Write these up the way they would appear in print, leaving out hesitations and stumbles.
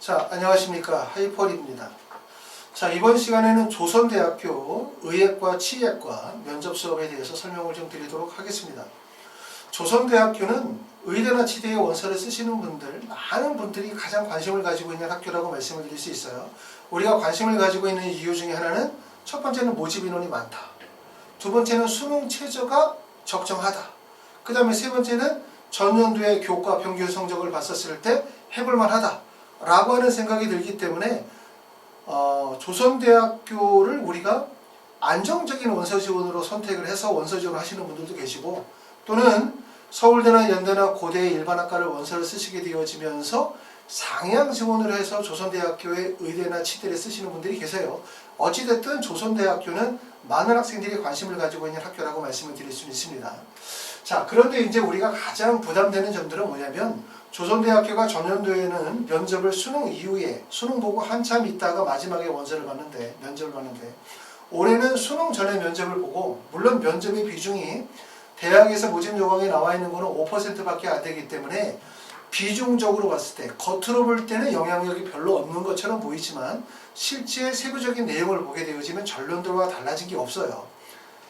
자, 안녕하십니까. 하이펄입니다. 자, 이번 시간에는 조선대학교 의예과 치예과 면접 수업에 대해서 설명을 좀 드리도록 하겠습니다. 조선대학교는 의대나 치대의 원서를 쓰시는 분들, 많은 분들이 가장 관심을 가지고 있는 학교라고 말씀을 드릴 수 있어요. 우리가 관심을 가지고 있는 이유 중에 하나는 첫 번째는 모집 인원이 많다. 두 번째는 수능 최저가 적정하다. 그 다음에 세 번째는 전년도의 교과 평균 성적을 봤었을 때 해볼만 하다 라고 하는 생각이 들기 때문에 조선대학교를 우리가 안정적인 원서 지원으로 선택을 해서 원서 지원을 하시는 분들도 계시고, 또는 서울대나 연대나 고대의 일반학과를 원서를 쓰시게 되어지면서 상향 지원을 해서 조선대학교의 의대나 치대를 쓰시는 분들이 계세요. 어찌됐든 조선대학교는 많은 학생들이 관심을 가지고 있는 학교라고 말씀을 드릴 수 있습니다. 자, 그런데 이제 우리가 가장 부담되는 점들은 뭐냐면, 조선대학교가 전년도에는 면접을 수능 이후에 수능 보고 한참 있다가 마지막에 면접을 봤는데 올해는 수능 전에 면접을 보고, 물론 면접의 비중이 대학에서 모집 요강에 나와 있는 거는 5%밖에 안 되기 때문에 비중적으로 봤을 때 겉으로 볼 때는 영향력이 별로 없는 것처럼 보이지만 실제 세부적인 내용을 보게 되어지면 전년도와 달라진 게 없어요.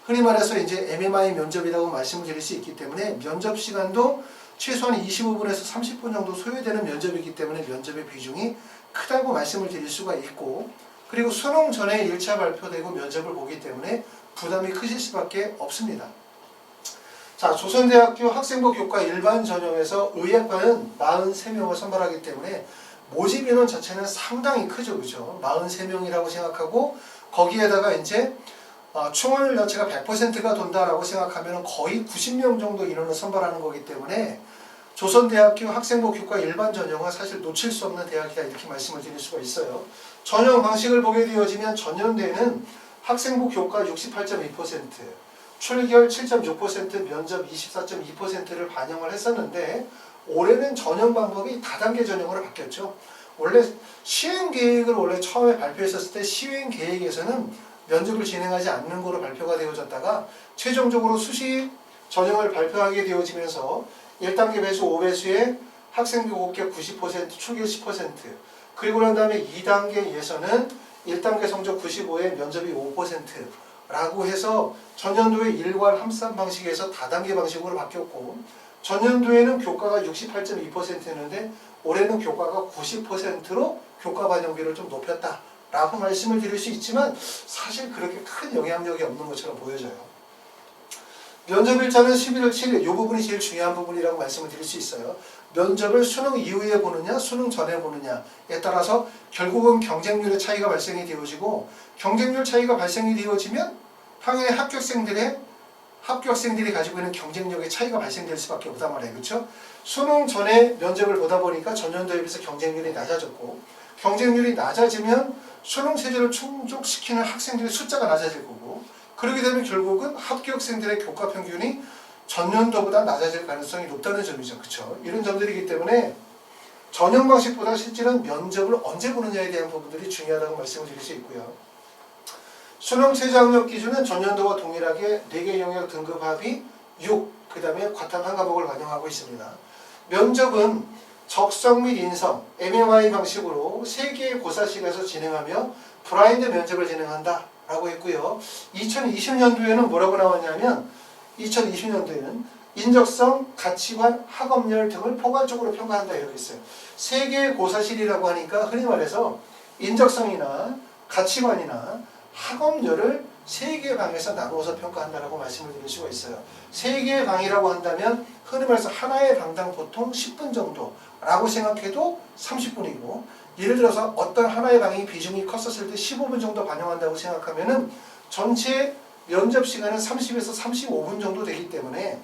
흔히 말해서 이제 MMI 면접이라고 말씀을 드릴 수 있기 때문에 면접 시간도 최소한 25분에서 30분 정도 소요되는 면접이기 때문에 면접의 비중이 크다고 말씀을 드릴 수가 있고, 그리고 수능 전에 1차 발표되고 면접을 보기 때문에 부담이 크실 수밖에 없습니다. 자, 조선대학교 학생부 교과 일반 전형에서 의예과는 43명을 선발하기 때문에 모집 인원 자체는 상당히 크죠. 그죠? 43명이라고 생각하고 거기에다가 이제 충원율 자체가 100%가 돈다라고 생각하면 거의 90명 정도 인원을 선발하는 거기 때문에 조선대학교 학생부 교과 일반 전형은 사실 놓칠 수 없는 대학이다, 이렇게 말씀을 드릴 수가 있어요. 전형 방식을 보게 되어지면 전년대에는 학생부 교과 68.2%, 출결 7.6%, 면접 24.2%를 반영을 했었는데 올해는 전형 방법이 다단계 전형으로 바뀌었죠. 원래 시행 계획을 원래 처음에 발표했었을 때 시행 계획에서는 면접을 진행하지 않는 거로 발표가 되어졌다가 최종적으로 수시 전형을 발표하게 되어지면서 1단계 배수 5배수에 학생부合格 90%, 출결 10%, 그리고 난 다음에 2단계에서는 1단계 성적 95에 면접이 5%라고 해서 전년도에 일괄 함산 방식에서 다단계 방식으로 바뀌었고, 전년도에는 교과가 68.2%였는데 올해는 교과가 90%로 교과 반영비를 좀 높였다 라고 말씀을 드릴 수 있지만 사실 그렇게 큰 영향력이 없는 것처럼 보여져요. 면접일자는 11월 7일, 이 부분이 제일 중요한 부분이라고 말씀을 드릴 수 있어요. 면접을 수능 이후에 보느냐 수능 전에 보느냐에 따라서 결국은 경쟁률의 차이가 발생이 되어지고, 경쟁률 차이가 발생이 되어지면 당연히 합격생들이 가지고 있는 경쟁력의 차이가 발생될 수밖에 없단 말이에요. 그렇죠? 수능 전에 면접을 보다 보니까 전년도에 비해서 경쟁률이 낮아졌고, 경쟁률이 낮아지면 수능 체제를 충족시키는 학생들의 숫자가 낮아질 거고, 그렇게 되면 결국은 합격생들의 교과 평균이 전년도보다 낮아질 가능성이 높다는 점이죠. 그렇죠? 이런 점들이기 때문에 전형 방식보다 실제는 면접을 언제 보느냐에 대한 부분들이 중요하다고 말씀을 드릴 수 있고요. 수능 최저 학력 기준은 전년도와 동일하게 4개 영역 등급 합이 6, 그 다음에 과탐 한 과목을 반영하고 있습니다. 면접은 적성 및 인성, MMI 방식으로 3개의 고사실에서 진행하며 블라인드 면접을 진행한다 라고 했고요. 2020년도에는 뭐라고 나왔냐면 2020년도에는 인적성, 가치관, 학업열 등을 포괄적으로 평가한다 이렇게 있어요. 3개의 고사실이라고 하니까 흔히 말해서 인적성이나 가치관이나 학업열을 3개의 방에서 나누어서 평가한다라고 말씀을 드릴 수가 있어요. 3개의 방이라고 한다면 흔히 말해서 하나의 방당 보통 10분 정도라고 생각해도 30분이고, 예를 들어서 어떤 하나의 방이 비중이 컸었을 때 15분 정도 반영한다고 생각하면은 전체 면접 시간은 30에서 35분 정도 되기 때문에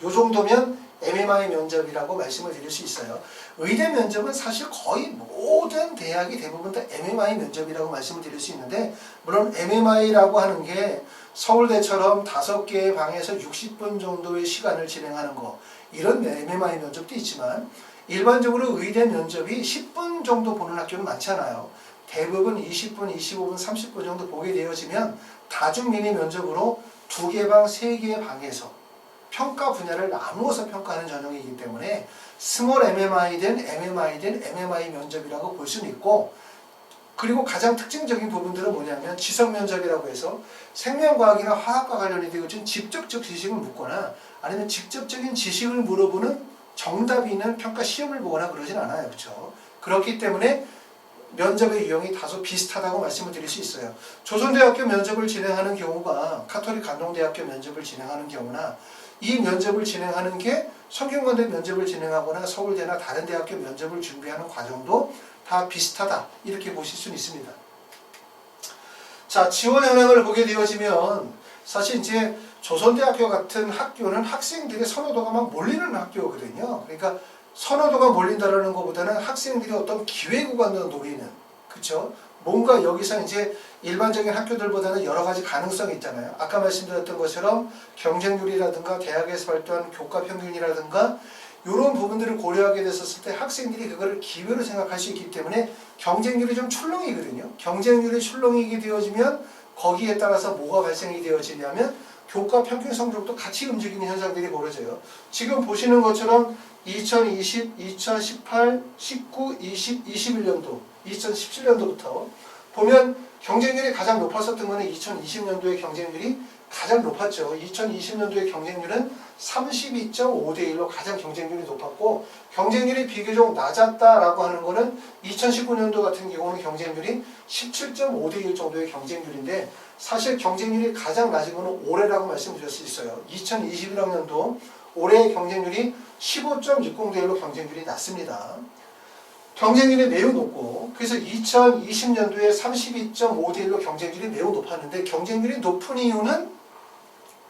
이 정도면 MMI 면접이라고 말씀을 드릴 수 있어요. 의대 면접은 사실 거의 모든 대학이 대부분 다 MMI 면접이라고 말씀을 드릴 수 있는데, 물론 MMI라고 하는 게 서울대처럼 5개의 방에서 60분 정도의 시간을 진행하는 거, 이런 MMI 면접도 있지만 일반적으로 의대 면접이 10분 정도 보는 학교는 많잖아요. 대부분 20분, 25분, 30분 정도 보게 되어지면 다중 미니 면접으로 2개 방, 3개의 방에서 평가 분야를 나누어서 평가하는 전형이기 때문에 스몰 MMI든 MMI든 MMI 면접이라고 볼 수는 있고, 그리고 가장 특징적인 부분들은 뭐냐면 지성 면접이라고 해서 생명과학이나 화학과 관련이 되고 좀 직접적 지식을 묻거나 아니면 직접적인 지식을 물어보는 정답이 있는 평가 시험을 보거나 그러진 않아요. 그렇죠? 그렇기 때문에 면접의 유형이 다소 비슷하다고 말씀을 드릴 수 있어요. 조선대학교 면접을 진행하는 경우가 가톨릭 감동대학교 면접을 진행하는 경우나 이 면접을 진행하는 게 성균관대 면접을 진행하거나 서울대나 다른 대학교 면접을 준비하는 과정도 다 비슷하다 이렇게 보실 수는 있습니다. 자, 지원 현황을 보게 되어지면 사실 이제 조선대학교 같은 학교는 학생들의 선호도가 막 몰리는 학교거든요. 그러니까 선호도가 몰린다라는 것보다는 학생들이 어떤 기회 구간을 노리는, 그렇죠? 뭔가 여기서 이제 일반적인 학교들보다는 여러 가지 가능성이 있잖아요. 아까 말씀드렸던 것처럼 경쟁률이라든가 대학에서 발표한 교과 평균이라든가 이런 부분들을 고려하게 됐었을 때 학생들이 그거를 기회로 생각할 수 있기 때문에 경쟁률이 좀 출렁이거든요. 경쟁률이 출렁이게 되어지면 거기에 따라서 뭐가 발생이 되어지냐면 교과 평균 성적도 같이 움직이는 현상들이 벌어져요. 지금 보시는 것처럼 2020, 2018, 19, 20, 21년도, 2017년도부터 보면 경쟁률이 가장 높았었던 거는 2020년도의 경쟁률이 가장 높았죠. 2020년도의 경쟁률은 32.5대 1로 가장 경쟁률이 높았고, 경쟁률이 비교적 낮았다라고 하는 거는 2019년도 같은 경우는 경쟁률이 17.5대 1 정도의 경쟁률인데, 사실 경쟁률이 가장 낮은 거는 올해라고 말씀드릴 수 있어요. 2021학년도 올해의 경쟁률이 15.60대 1로 경쟁률이 낮습니다. 경쟁률이 매우 높고, 그래서 2020년도에 32.5대 1로 경쟁률이 매우 높았는데, 경쟁률이 높은 이유는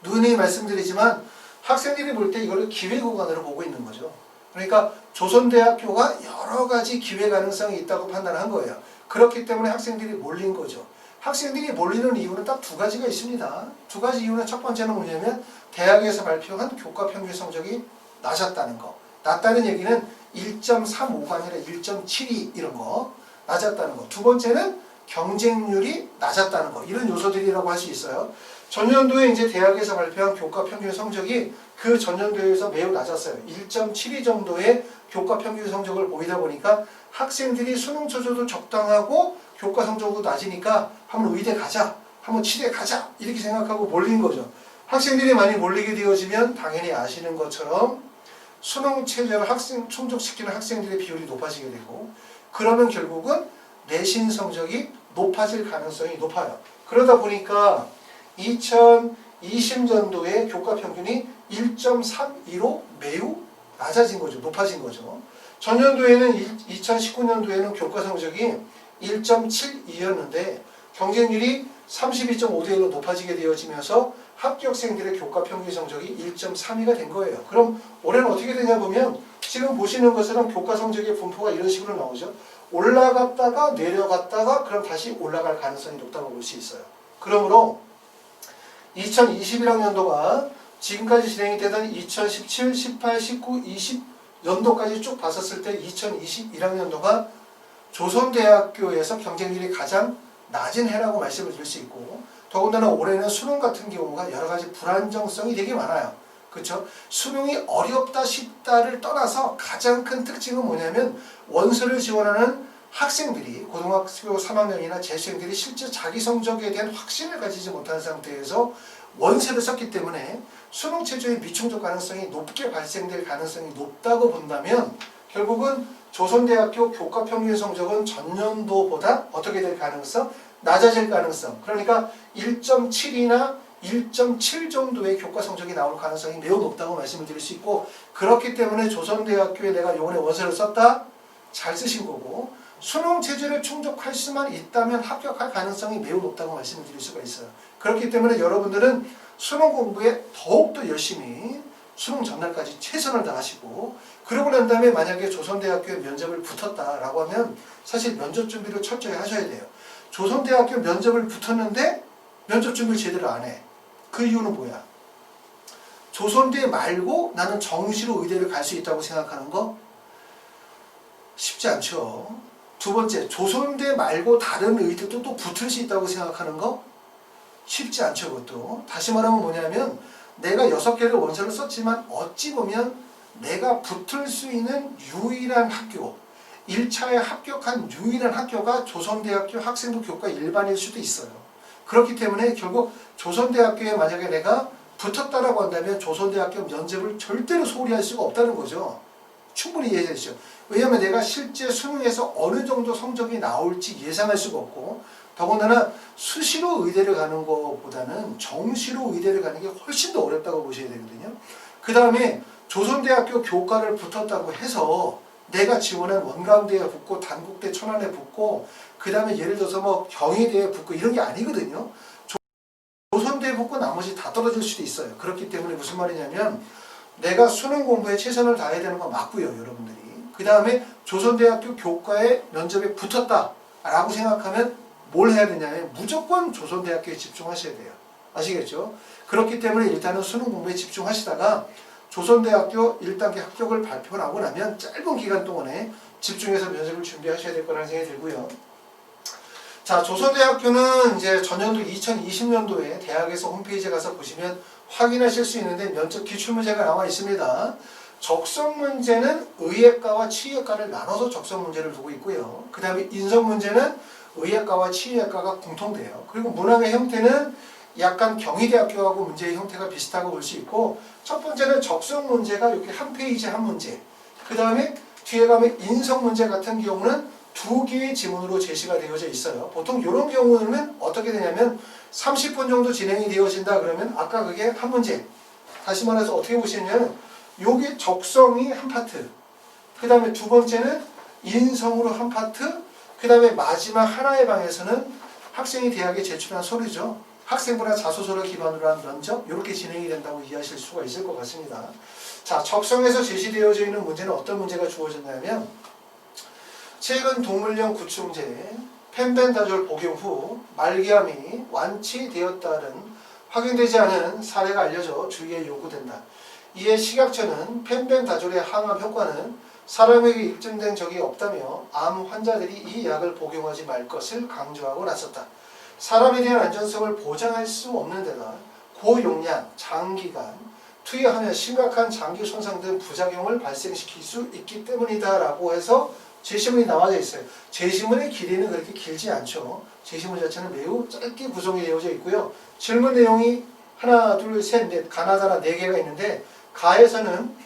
누누이 말씀드리지만 학생들이 볼 때 이걸 기회 구간으로 보고 있는 거죠. 그러니까 조선대학교가 여러 가지 기회 가능성이 있다고 판단한 거예요. 그렇기 때문에 학생들이 몰린 거죠. 학생들이 몰리는 이유는 딱 두 가지가 있습니다. 두 가지 이유는 첫 번째는 뭐냐면 대학에서 발표한 교과 평균 성적이 낮았다는 거. 낮다는 얘기는 1.35가 아니라 1.72 이런 거 낮았다는 거. 두 번째는 경쟁률이 낮았다는 거. 이런 요소들이라고 할 수 있어요. 전년도에 이제 대학에서 발표한 교과 평균 성적이 그 전년도에서 매우 낮았어요. 1.72 정도의 교과 평균 성적을 보이다 보니까 학생들이 수능 초조도 적당하고 교과 성적도 낮으니까 한번 의대 가자, 한번 치대 가자 이렇게 생각하고 몰린 거죠. 학생들이 많이 몰리게 되어지면 당연히 아시는 것처럼 수능 체제를 충족시키는 학생들의 비율이 높아지게 되고, 그러면 결국은 내신 성적이 높아질 가능성이 높아요. 그러다 보니까 2020년도에 교과 평균이 1.32로 매우 낮아진 거죠. 높아진 거죠. 전년도에는 2019년도에는 교과 성적이 1.72였는데 경쟁률이 32.5대 1로 높아지게 되어지면서 합격생들의 교과 평균 성적이 1.32가 된 거예요. 그럼 올해는 어떻게 되냐 보면 지금 보시는 것처럼 교과 성적의 분포가 이런 식으로 나오죠. 올라갔다가 내려갔다가 그럼 다시 올라갈 가능성이 높다고 볼 수 있어요. 그러므로 2021학년도가 지금까지 진행이 되던 2017, 18, 19, 20 연도까지 쭉 봤었을 때 2021학년도가 조선대학교에서 경쟁률이 가장 낮은 해라고 말씀을 드릴 수 있고, 더군다나 올해는 수능 같은 경우가 여러 가지 불안정성이 되게 많아요. 그렇죠? 수능이 어렵다 쉽다를 떠나서 가장 큰 특징은 뭐냐면 원서를 지원하는 학생들이 고등학교 3학년이나 재수생들이 실제 자기 성적에 대한 확신을 가지지 못한 상태에서 원서를 썼기 때문에 수능 최저의 미충족 가능성이 높게 발생될 가능성이 높다고 본다면 결국은 조선대학교 교과 평균 성적은 전년도보다 어떻게 될 가능성? 낮아질 가능성. 그러니까 1.7이나 1.7 정도의 교과 성적이 나올 가능성이 매우 높다고 말씀을 드릴 수 있고, 그렇기 때문에 조선대학교에 내가 이번에 원서를 썼다? 잘 쓰신 거고, 수능 체제를 충족할 수만 있다면 합격할 가능성이 매우 높다고 말씀을 드릴 수가 있어요. 그렇기 때문에 여러분들은 수능 공부에 더욱더 열심히 수능 전날까지 최선을 다하시고, 그러고 난 다음에 만약에 조선대학교에 면접을 붙었다라고 하면 사실 면접 준비를 철저히 하셔야 돼요. 조선대학교 면접을 붙었는데 면접 준비를 제대로 안 해. 그 이유는 뭐야? 조선대 말고 나는 정시로 의대를 갈 수 있다고 생각하는 거? 쉽지 않죠. 두 번째, 조선대 말고 다른 의대도 또 붙을 수 있다고 생각하는 거? 쉽지 않죠, 그것도. 다시 말하면 뭐냐면 내가 6개를 원서를 썼지만 어찌 보면 내가 붙을 수 있는 유일한 학교, 1차에 합격한 유일한 학교가 조선대학교 학생부 교과 일반일 수도 있어요. 그렇기 때문에 결국 조선대학교에 만약에 내가 붙었다라고 한다면 조선대학교 면접을 절대로 소홀히 할 수가 없다는 거죠. 충분히 이해되시죠? 왜냐하면 내가 실제 수능에서 어느 정도 성적이 나올지 예상할 수가 없고, 더군다나 수시로 의대를 가는 것보다는 정시로 의대를 가는 게 훨씬 더 어렵다고 보셔야 되거든요. 그 다음에 조선대학교 교과를 붙었다고 해서 내가 지원한 원광대에 붙고 단국대 천안에 붙고 그 다음에 예를 들어서 뭐 경희대에 붙고 이런 게 아니거든요. 조선대에 붙고 나머지 다 떨어질 수도 있어요. 그렇기 때문에 무슨 말이냐면 내가 수능 공부에 최선을 다해야 되는 건 맞고요, 여러분들이. 그 다음에 조선대학교 교과에 면접에 붙었다 라고 생각하면 뭘 해야 되냐면 무조건 조선대학교에 집중하셔야 돼요. 아시겠죠? 그렇기 때문에 일단은 수능 공부에 집중하시다가 조선대학교 1단계 합격을 발표를 하고 나면 짧은 기간 동안에 집중해서 면접을 준비하셔야 될 거라는 생각이 들고요. 자, 조선대학교는 이제 전년도 2020년도에 대학에서 홈페이지에 가서 보시면 확인하실 수 있는데 면접 기출문제가 나와 있습니다. 적성 문제는 의예과와 치의과를 나눠서 적성 문제를 두고 있고요. 그 다음에 인성 문제는 의예과와 치의과가 공통돼요. 그리고 문항의 형태는 약간 경희대학교하고 문제의 형태가 비슷하고 볼 수 있고, 첫 번째는 적성 문제가 이렇게 한 페이지 한 문제, 그 다음에 뒤에 가면 인성 문제 같은 경우는 2개의 지문으로 제시가 되어져 있어요. 보통 이런 경우는 어떻게 되냐면 30분 정도 진행이 되어진다 그러면 아까 그게 한 문제, 다시 말해서 어떻게 보시냐면 요게 적성이 한 파트, 그 다음에 두 번째는 인성으로 한 파트, 그 다음에 마지막 하나의 방에서는 학생이 대학에 제출한 서류죠. 학생부나 자소서를 기반으로 한 면접, 이렇게 진행이 된다고 이해하실 수가 있을 것 같습니다. 자, 적성에서 제시되어져 있는 문제는 어떤 문제가 주어졌냐면 최근 동물령 구충제 펜벤다졸 복용 후 말기암이 완치되었다는 확인되지 않은 사례가 알려져 주의에 요구된다. 이에 식약처는 펜벤다졸의 항암 효과는 사람에게 입증된 적이 없다며 암 환자들이 이 약을 복용하지 말 것을 강조하고 나섰다. 사람에 대한 안전성을 보장할 수 없는 데다 고용량, 장기간 투여하면 심각한 장기 손상 등 부작용을 발생시킬 수 있기 때문이다 라고 해서 제시문이 나와져 있어요. 제시문의 길이는 그렇게 길지 않죠. 제시문 자체는 매우 짧게 구성이 되어져 있고요. 질문 내용이 하나, 둘, 셋, 넷, 가나다나 4개가 있는데, 가에서는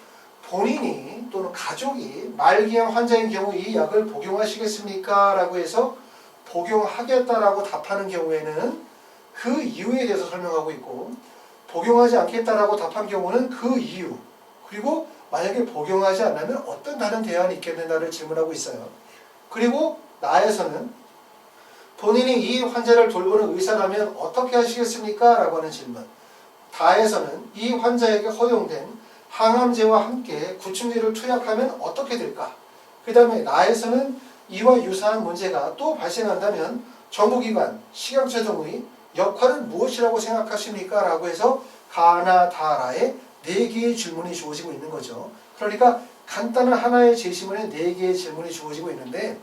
본인이 또는 가족이 말기암 환자인 경우 이 약을 복용하시겠습니까? 라고 해서 복용하겠다라고 답하는 경우에는 그 이유에 대해서 설명하고 있고, 복용하지 않겠다라고 답한 경우는 그 이유, 그리고 만약에 복용하지 않으면 어떤 다른 대안이 있겠는가를 질문하고 있어요. 그리고 나에서는 본인이 이 환자를 돌보는 의사라면 어떻게 하시겠습니까? 라고 하는 질문. 다에서는 이 환자에게 허용된 항암제와 함께 구충제를 투약하면 어떻게 될까? 그 다음에 나에서는 이와 유사한 문제가 또 발생한다면 정부기관, 식약처 등의 역할은 무엇이라고 생각하십니까? 라고 해서 가나 다라에 4개의 질문이 주어지고 있는 거죠. 그러니까 간단한 하나의 제시문에 4개의 질문이 주어지고 있는데,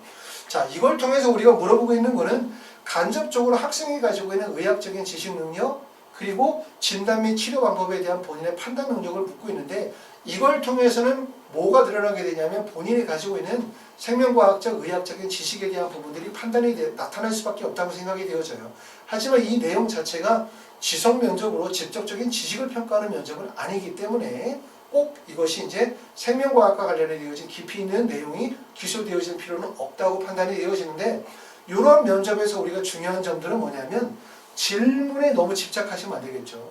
자, 이걸 통해서 우리가 물어보고 있는 거는 간접적으로 학생이 가지고 있는 의학적인 지식 능력, 그리고 진단 및 치료 방법에 대한 본인의 판단 능력을 묻고 있는데, 이걸 통해서는 뭐가 드러나게 되냐면 본인이 가지고 있는 생명과학적, 의학적인 지식에 대한 부분들이 판단이 나타날 수밖에 없다고 생각이 되어져요. 하지만 이 내용 자체가 지성 면접으로 직접적인 지식을 평가하는 면접은 아니기 때문에 꼭 이것이 이제 생명과학과 관련해 되어진 깊이 있는 내용이 기술되어질 필요는 없다고 판단이 되어지는데, 이런 면접에서 우리가 중요한 점들은 뭐냐면 질문에 너무 집착하시면 안 되겠죠.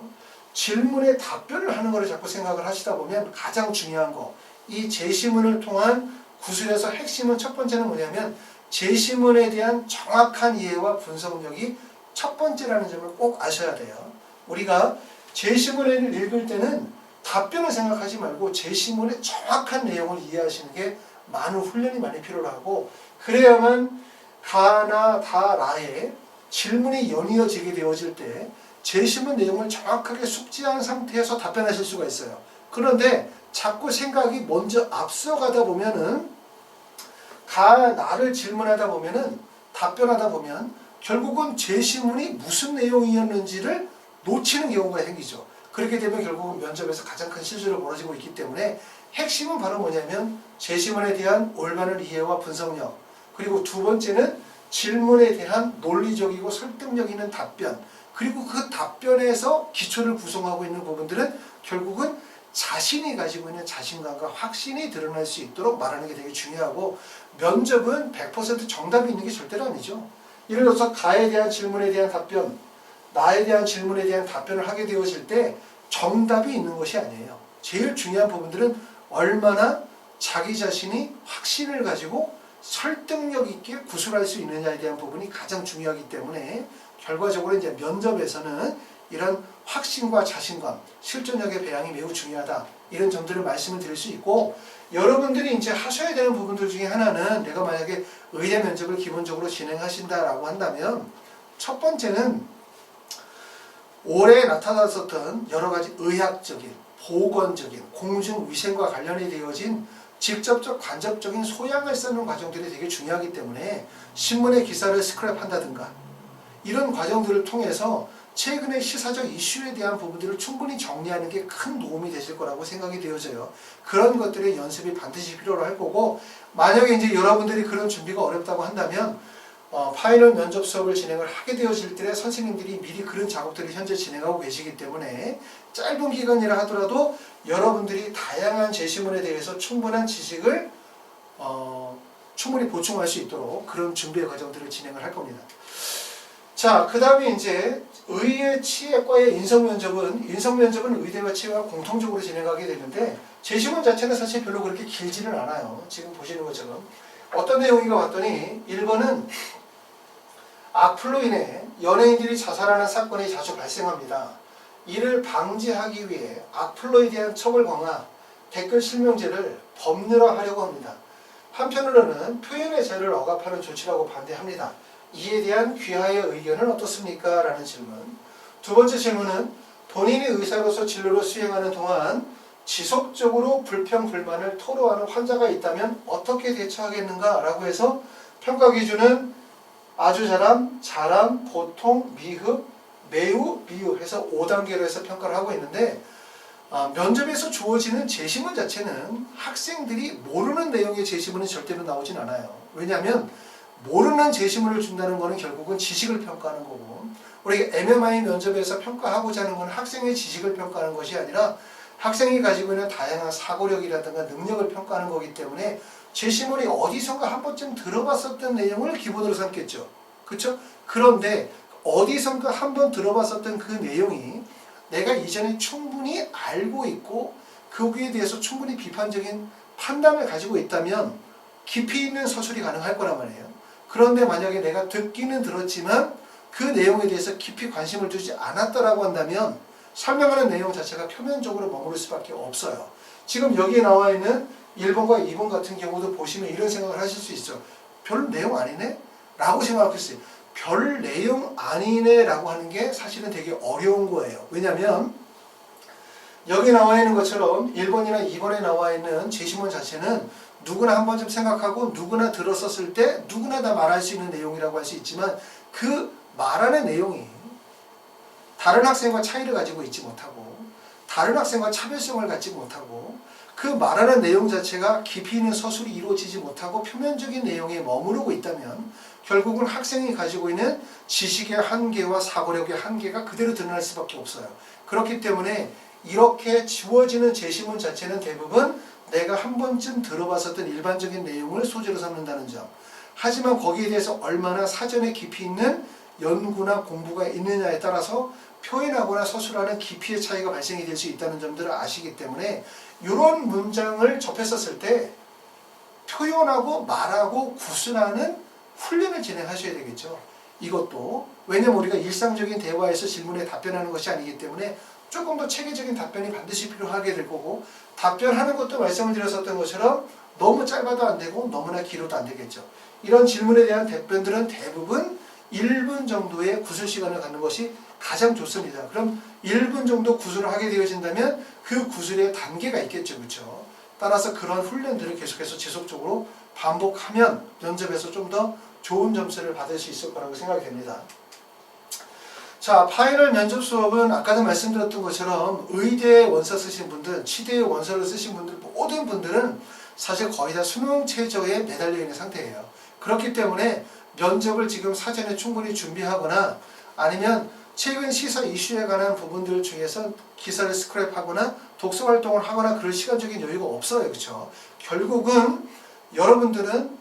질문에 답변을 하는 것을 자꾸 생각을 하시다 보면 가장 중요한 거, 이 제시문을 통한 구술에서 핵심은 첫 번째는 뭐냐면 제시문에 대한 정확한 이해와 분석력이 첫 번째라는 점을 꼭 아셔야 돼요. 우리가 제시문을 읽을 때는 답변을 생각하지 말고 제시문의 정확한 내용을 이해하시는 게 많은 훈련이 많이 필요하고, 그래야만 가나 다라에 질문이 연이어지게 되어질 때 제시문 내용을 정확하게 숙지한 상태에서 답변하실 수가 있어요. 그런데 자꾸 생각이 먼저 앞서가다 보면은 나를 질문하다 보면은 답변하다 보면 결국은 제시문이 무슨 내용이었는지를 놓치는 경우가 생기죠. 그렇게 되면 결국은 면접에서 가장 큰 실수를 벌어지고 있기 때문에 핵심은 바로 뭐냐면 제시문에 대한 올바른 이해와 분석력, 그리고 두 번째는 질문에 대한 논리적이고 설득력 있는 답변, 그리고 그 답변에서 기초를 구성하고 있는 부분들은 결국은 자신이 가지고 있는 자신감과 확신이 드러날 수 있도록 말하는 게 되게 중요하고, 면접은 100% 정답이 있는 게 절대로 아니죠. 예를 들어서 가에 대한 질문에 대한 답변, 나에 대한 질문에 대한 답변을 하게 되어질 때 정답이 있는 것이 아니에요. 제일 중요한 부분들은 얼마나 자기 자신이 확신을 가지고 설득력 있게 구술할 수 있느냐에 대한 부분이 가장 중요하기 때문에, 결과적으로 이제 면접에서는 이런 확신과 자신감, 실전력의 배양이 매우 중요하다, 이런 점들을 말씀을 드릴 수 있고, 여러분들이 이제 하셔야 되는 부분들 중에 하나는, 내가 만약에 의대 면접을 기본적으로 진행하신다라고 한다면, 첫 번째는 올해 나타났었던 여러 가지 의학적인, 보건적인, 공중위생과 관련이 되어진 직접적 간접적인 소양을 쌓는 과정들이 되게 중요하기 때문에, 신문의 기사를 스크랩한다든가 이런 과정들을 통해서 최근의 시사적 이슈에 대한 부분들을 충분히 정리하는 게 큰 도움이 되실 거라고 생각이 되어져요. 그런 것들의 연습이 반드시 필요로 할 거고, 만약에 이제 여러분들이 그런 준비가 어렵다고 한다면 파이널 면접 수업을 진행을 하게 되어질 때 선생님들이 미리 그런 작업들을 현재 진행하고 계시기 때문에, 짧은 기간이라 하더라도 여러분들이 다양한 제시문에 대해서 충분한 지식을 충분히 보충할 수 있도록 그런 준비의 과정들을 진행을 할 겁니다. 자, 그 다음에 이제 의대 치의과의 인성면접은 의대와 치의와 공통적으로 진행하게 되는데, 제시문 자체는 사실 별로 그렇게 길지는 않아요. 지금 보시는 것처럼. 어떤 내용인가 봤더니 1번은 악플로 인해 연예인들이 자살하는 사건이 자주 발생합니다. 이를 방지하기 위해 악플로에 대한 처벌 강화, 댓글 실명제를 법률화하려고 합니다. 한편으로는 표현의 자유를 억압하는 조치라고 반대합니다. 이에 대한 귀하의 의견은 어떻습니까? 라는 질문. 두 번째 질문은 본인이 의사로서 진료를 수행하는 동안 지속적으로 불평, 불만을 토로하는 환자가 있다면 어떻게 대처하겠는가? 라고 해서 평가 기준은 아주 잘함, 보통, 미흡, 매우, 미흡 해서 5단계로 해서 평가를 하고 있는데, 면접에서 주어지는 제시문 자체는 학생들이 모르는 내용의 제시문은 절대로 나오진 않아요. 왜냐하면 모르는 제시문을 준다는 것은 결국은 지식을 평가하는 거고, 우리 MMI 면접에서 평가하고자 하는 건 학생의 지식을 평가하는 것이 아니라 학생이 가지고 있는 다양한 사고력이라든가 능력을 평가하는 거기 때문에, 제시문이 어디선가 한 번쯤 들어봤었던 내용을 기본으로 삼겠죠. 그렇죠? 그런데 어디선가 한 번 들어봤었던 그 내용이 내가 이전에 충분히 알고 있고 거기에 대해서 충분히 비판적인 판단을 가지고 있다면 깊이 있는 서술이 가능할 거란 말이에요. 그런데 만약에 내가 듣기는 들었지만 그 내용에 대해서 깊이 관심을 두지 않았다라고 한다면 설명하는 내용 자체가 표면적으로 머무를 수밖에 없어요. 지금 여기에 나와 있는 1번과 2번 같은 경우도 보시면 이런 생각을 하실 수 있죠. 별 내용 아니네? 라고 생각할 수 있어요. 별 내용 아니네 라고 하는 게 사실은 되게 어려운 거예요. 왜냐하면 여기 나와 있는 것처럼 1번이나 2번에 나와 있는 제시문 자체는 누구나 한 번쯤 생각하고 누구나 들었었을 때 누구나 다 말할 수 있는 내용이라고 할 수 있지만, 그 말하는 내용이 다른 학생과 차이를 가지고 있지 못하고 다른 학생과 차별성을 갖지 못하고 그 말하는 내용 자체가 깊이 있는 서술이 이루어지지 못하고 표면적인 내용에 머무르고 있다면 결국은 학생이 가지고 있는 지식의 한계와 사고력의 한계가 그대로 드러날 수밖에 없어요. 그렇기 때문에 이렇게 지워지는 제시문 자체는 대부분 내가 한 번쯤 들어봤었던 일반적인 내용을 소재로 삼는다는 점. 하지만 거기에 대해서 얼마나 사전에 깊이 있는 연구나 공부가 있느냐에 따라서 표현하거나 서술하는 깊이의 차이가 발생이 될 수 있다는 점들을 아시기 때문에, 이런 문장을 접했었을 때 표현하고 말하고 구순하는 훈련을 진행하셔야 되겠죠. 이것도 왜냐면 우리가 일상적인 대화에서 질문에 답변하는 것이 아니기 때문에 조금 더 체계적인 답변이 반드시 필요하게 될 거고, 답변하는 것도 말씀을 드렸었던 것처럼 너무 짧아도 안 되고 너무나 길어도 안 되겠죠. 이런 질문에 대한 답변들은 대부분 1분 정도의 구술 시간을 갖는 것이 가장 좋습니다. 그럼 1분 정도 구술을 하게 되어진다면 그 구술의 단계가 있겠죠. 그렇죠? 따라서 그런 훈련들을 계속해서 지속적으로 반복하면 면접에서 좀 더 좋은 점수를 받을 수 있을 거라고 생각이 됩니다. 자, 파이널 면접 수업은 아까도 말씀드렸던 것처럼 의대 원서 쓰신 분들, 치대 원서를 쓰신 분들, 모든 분들은 사실 거의 다 수능 최저에 매달려 있는 상태예요. 그렇기 때문에 면접을 지금 사전에 충분히 준비하거나 아니면 최근 시사 이슈에 관한 부분들 중에서 기사를 스크랩하거나 독서 활동을 하거나 그럴 시간적인 여유가 없어요. 그렇죠? 결국은 여러분들은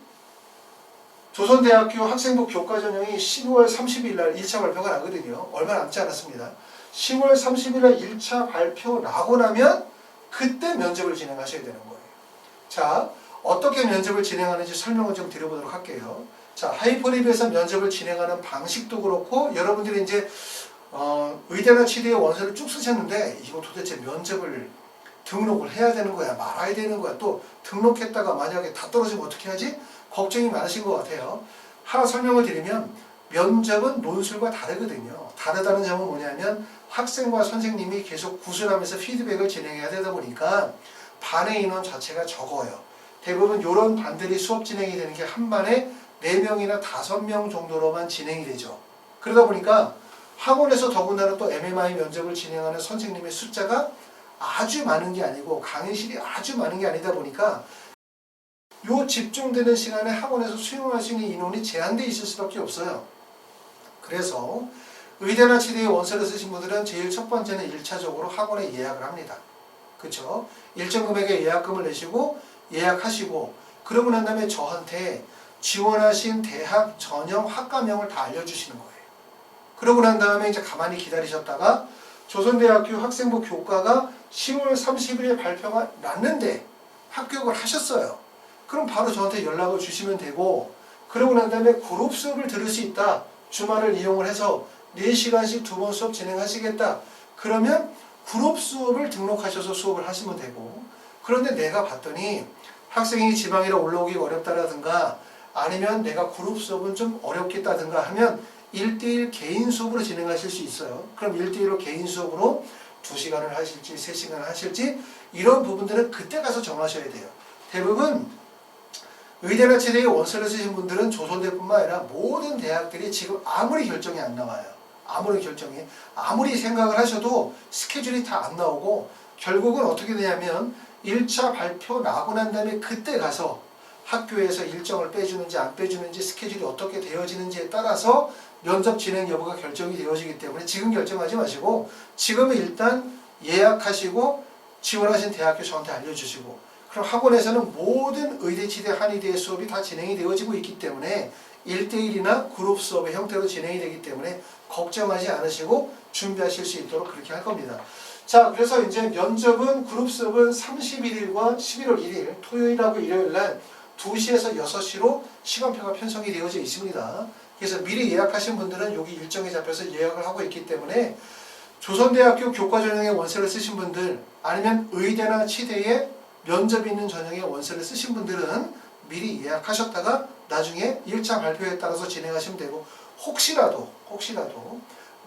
조선대학교 학생부 교과 전형이 10월 30일 날 1차 발표가 나거든요. 얼마 남지 않았습니다. 10월 30일 날 1차 발표 나고 나면 그때 면접을 진행하셔야 되는 거예요. 자, 어떻게 면접을 진행하는지 설명을 좀 드려보도록 할게요. 자, 하이퍼립에서 면접을 진행하는 방식도 그렇고 여러분들이 이제 의대나 치대의 원서를 쭉 쓰셨는데 이거 도대체 면접을 등록을 해야 되는 거야? 말아야 되는 거야? 또 등록했다가 만약에 다 떨어지면 어떻게 하지? 걱정이 많으신 것 같아요. 하나 설명을 드리면 면접은 논술과 다르거든요. 다르다는 점은 뭐냐면 학생과 선생님이 계속 구술하면서 피드백을 진행해야 되다 보니까 반의 인원 자체가 적어요. 대부분 이런 반들이 수업 진행이 되는 게 한 반에 4명이나 5명 정도로만 진행이 되죠. 그러다 보니까 학원에서 더군다나 또 MMI 면접을 진행하는 선생님의 숫자가 아주 많은 게 아니고 강의실이 아주 많은 게 아니다 보니까 요 집중되는 시간에 학원에서 수용할 수 있는 인원이 제한되어 있을 수밖에 없어요. 그래서 의대나 치대의 원서를 쓰신 분들은 제일 첫 번째는 1차적으로 학원에 예약을 합니다. 그렇죠? 일정 금액의 예약금을 내시고 예약하시고 그러고 난 다음에 저한테 지원하신 대학 전형 학과명을 다 알려주시는 거예요. 그러고 난 다음에 이제 가만히 기다리셨다가 조선대학교 학생부 교과가 10월 30일에 발표가 났는데 합격을 하셨어요. 그럼 바로 저한테 연락을 주시면 되고 그러고 난 다음에 그룹 수업을 들을 수 있다. 주말을 이용을 해서 4시간씩 2번 수업 진행하시겠다. 그러면 그룹 수업을 등록하셔서 수업을 하시면 되고 그런데 내가 봤더니 학생이 지방이라 올라오기 어렵다라든가 아니면 내가 그룹 수업은 좀 어렵겠다든가 하면 1대1 개인 수업으로 진행하실 수 있어요. 그럼 1대1로 개인 수업으로 2시간을 하실지 3시간을 하실지 이런 부분들은 그때 가서 정하셔야 돼요. 대부분 의대나 치대의 원서를 쓰신 분들은 조선대뿐만 아니라 모든 대학들이 지금 아무리 결정이 안 나와요. 아무리 생각을 하셔도 스케줄이 다 안 나오고 결국은 어떻게 되냐면 1차 발표 나고 난 다음에 그때 가서 학교에서 일정을 빼주는지 안 빼주는지 스케줄이 어떻게 되어지는지에 따라서 면접 진행 여부가 결정이 되어지기 때문에 지금 결정하지 마시고 지금은 일단 예약하시고 지원하신 대학교 저한테 알려주시고 그럼 학원에서는 모든 의대, 치대, 한의대의 수업이 다 진행이 되어지고 있기 때문에 1대1이나 그룹 수업의 형태로 진행이 되기 때문에 걱정하지 않으시고 준비하실 수 있도록 그렇게 할 겁니다. 자, 그래서 이제 면접은 그룹 수업은 31일과 11월 1일 토요일하고 일요일 날 2시에서 6시로 시간표가 편성이 되어져 있습니다. 그래서 미리 예약하신 분들은 여기 일정에 잡혀서 예약을 하고 있기 때문에 조선대학교 교과 전형의 원서를 쓰신 분들 아니면 의대나 치대에 면접이 있는 전형의 원서를 쓰신 분들은 미리 예약하셨다가 나중에 1차 발표에 따라서 진행하시면 되고 혹시라도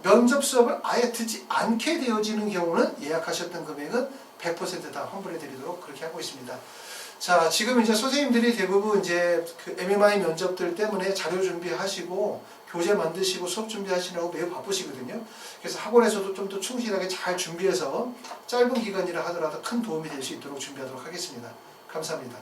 면접 수업을 아예 듣지 않게 되어지는 경우는 예약하셨던 금액은 100% 다 환불해 드리도록 그렇게 하고 있습니다. 자, 지금 이제 선생님들이 대부분 이제 그 MMI 면접들 때문에 자료 준비하시고 교재 만드시고 수업 준비하시느라고 매우 바쁘시거든요. 그래서 학원에서도 좀 더 충실하게 잘 준비해서 짧은 기간이라 하더라도 큰 도움이 될 수 있도록 준비하도록 하겠습니다. 감사합니다.